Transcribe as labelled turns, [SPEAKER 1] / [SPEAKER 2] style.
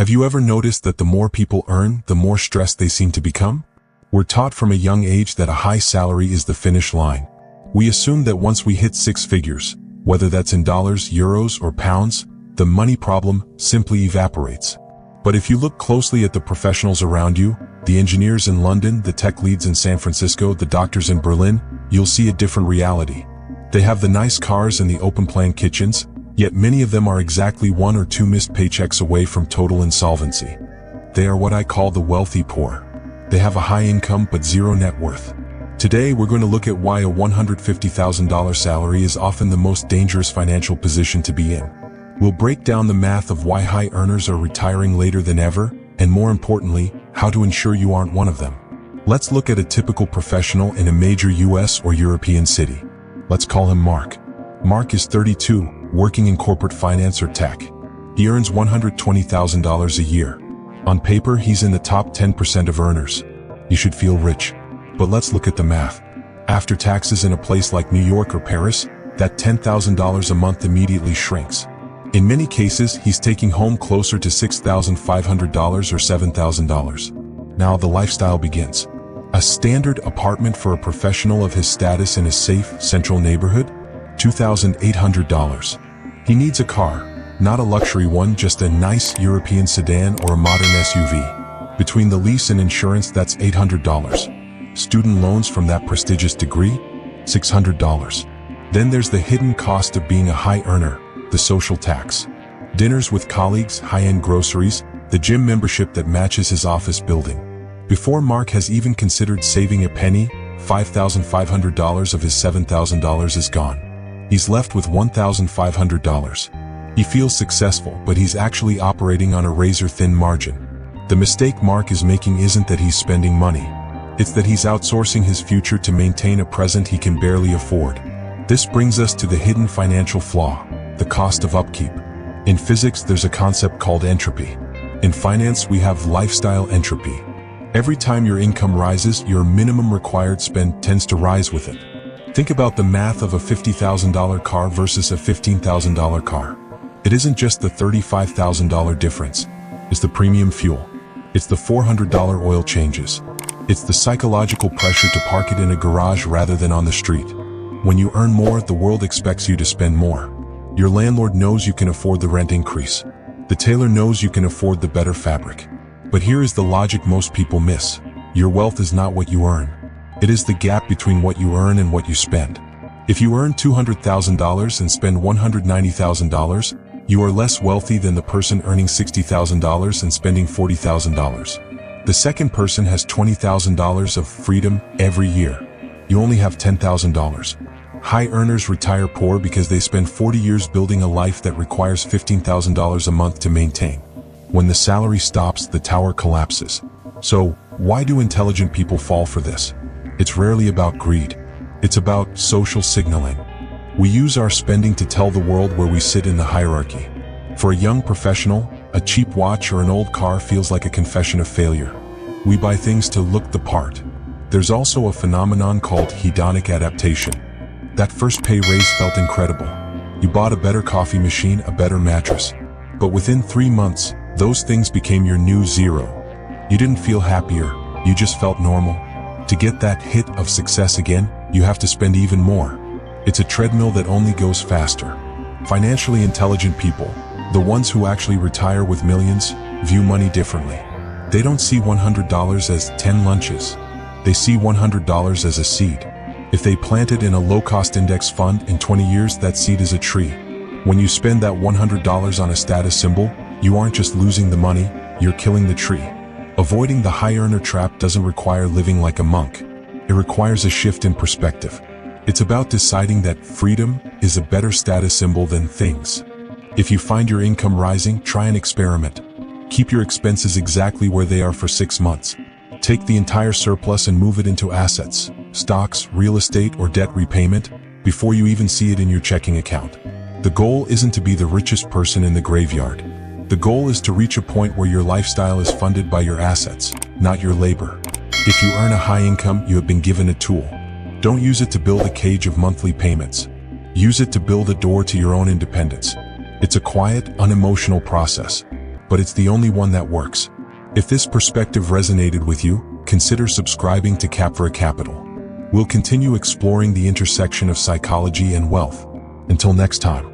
[SPEAKER 1] Have you ever noticed that the more people earn, the more stressed they seem to become? We're taught from a young age that a high salary is the finish line. We assume that once we hit six figures, whether that's in dollars, euros, or pounds, the money problem simply evaporates. But if you look closely at the professionals around you, the engineers in London, the tech leads in San Francisco, the doctors in Berlin, you'll see a different reality. They have the nice cars and the open-plan kitchens, yet many of them are exactly one or two missed paychecks away from total insolvency. They are what I call the wealthy poor. They have a high income but zero net worth. Today we're going to look at why a $150,000 salary is often the most dangerous financial position to be in. We'll break down the math of why high earners are retiring later than ever, and more importantly, how to ensure you aren't one of them. Let's look at a typical professional in a major US or European city. Let's call him Mark. Mark is 32, working in corporate finance or tech. He earns $120,000 a year. On paper, he's in the top 10% of earners. You should feel rich. But let's look at the math. After taxes in a place like New York or Paris, that $10,000 a month immediately shrinks. In many cases, he's taking home closer to $6,500 or $7,000. Now the lifestyle begins. A standard apartment for a professional of his status in a safe, central neighborhood? $2,800. He needs a car, not a luxury one, just a nice European sedan or a modern SUV. Between the lease and insurance, that's $800. Student loans from that prestigious degree? $600. Then there's the hidden cost of being a high earner, the social tax. Dinners with colleagues, high-end groceries, the gym membership that matches his office building. Before Mark has even considered saving a penny, $5,500 of his $7,000 is gone. He's left with $1,500. He feels successful, but he's actually operating on a razor-thin margin. The mistake Mark is making isn't that he's spending money. It's that he's outsourcing his future to maintain a present he can barely afford. This brings us to the hidden financial flaw, the cost of upkeep. In physics, there's a concept called entropy. In finance, we have lifestyle entropy. Every time your income rises, your minimum required spend tends to rise with it. Think about the math of a $50,000 car versus a $15,000 car. It isn't just the $35,000 difference. It's the premium fuel. It's the $400 oil changes. It's the psychological pressure to park it in a garage rather than on the street. When you earn more, the world expects you to spend more. Your landlord knows you can afford the rent increase. The tailor knows you can afford the better fabric. But here is the logic most people miss. Your wealth is not what you earn. It is the gap between what you earn and what you spend. If you earn $200,000 and spend $190,000, you are less wealthy than the person earning $60,000 and spending $40,000. The second person has $20,000 of freedom every year. You only have $10,000. High earners retire poor because they spend 40 years building a life that requires $15,000 a month to maintain. When the salary stops, the tower collapses. So, why do intelligent people fall for this? It's rarely about greed. It's about social signaling. We use our spending to tell the world where we sit in the hierarchy. For a young professional, a cheap watch or an old car feels like a confession of failure. We buy things to look the part. There's also a phenomenon called hedonic adaptation. That first pay raise felt incredible. You bought a better coffee machine, a better mattress. But within 3 months, those things became your new zero. You didn't feel happier, you just felt normal. To get that hit of success again, you have to spend even more. It's a treadmill that only goes faster. Financially intelligent people, the ones who actually retire with millions, view money differently. They don't see $100 as 10 lunches. They see $100 as a seed. If they plant it in a low-cost index fund, in 20 years that seed is a tree. When you spend that $100 on a status symbol, you aren't just losing the money, you're killing the tree. Avoiding the high earner trap doesn't require living like a monk. It requires a shift in perspective. It's about deciding that freedom is a better status symbol than things. If you find your income rising, try an experiment. Keep your expenses exactly where they are for 6 months. Take the entire surplus and move it into assets, stocks, real estate, or debt repayment before you even see it in your checking account. The goal isn't to be the richest person in the graveyard. The goal is to reach a point where your lifestyle is funded by your assets, not your labor. If you earn a high income, you have been given a tool. Don't use it to build a cage of monthly payments. Use it to build a door to your own independence. It's a quiet, unemotional process. but it's the only one that works. If this perspective resonated with you, consider subscribing to Capvora Capital. We'll continue exploring the intersection of psychology and wealth. Until next time.